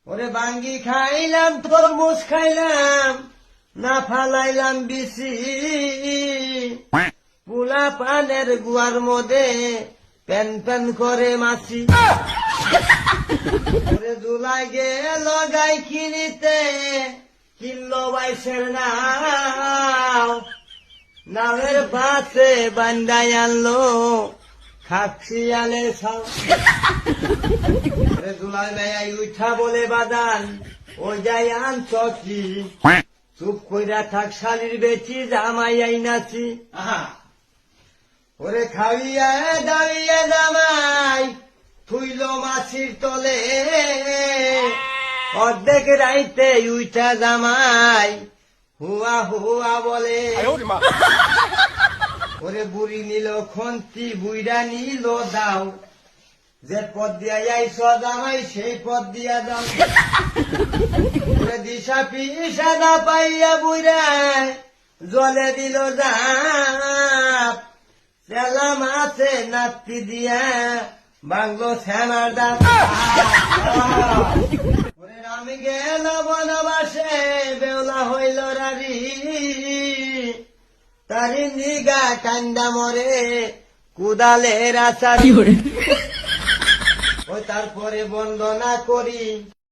ওরে বাঙ্গি খাইলাম, তরমুজ খাইলাম, না ফালাইলাম বিসি, পুলা পানের গুয়ার মধ্যে প্যান প্যান করে মাছি। ওরে জুলাই গেল গাই কিনিতে, কিনলো 22 নাও, নামের পাশে বান্দাই আনলো খাকশিয়ালের ছাও। জুলাই ভাই উঠা বলে বাদান, ওই যাই আনছ কি, চুপ কইরা থাক শালির বেচি, জামাই আইনাছি। ওরে খাইয়া দাঁড়িয়ে জামাই থুইল মাছির তলে, অর্ধেক রাইতে উঠা জামাই হুয়া হুয়া বলে। ওরে বুড়ি নিল খন্তি, বুইরা নিল দাও, যে পদ দিয়া আইস জামাই সেই পদ দিয়া দাও। ওরে দিশা পিসা না পাইয়া বুইরায় জলে দিল জাপ, চেলা মাছে নাতি দিয়া বাংলো শ্যামার দাঁত। ওরে আমি গেল বনবাসে, বেউলা হইল রারি, তারি নিগা কান্দা মরে কুদালের আচারি। ওই তারপরে বন্দনা করি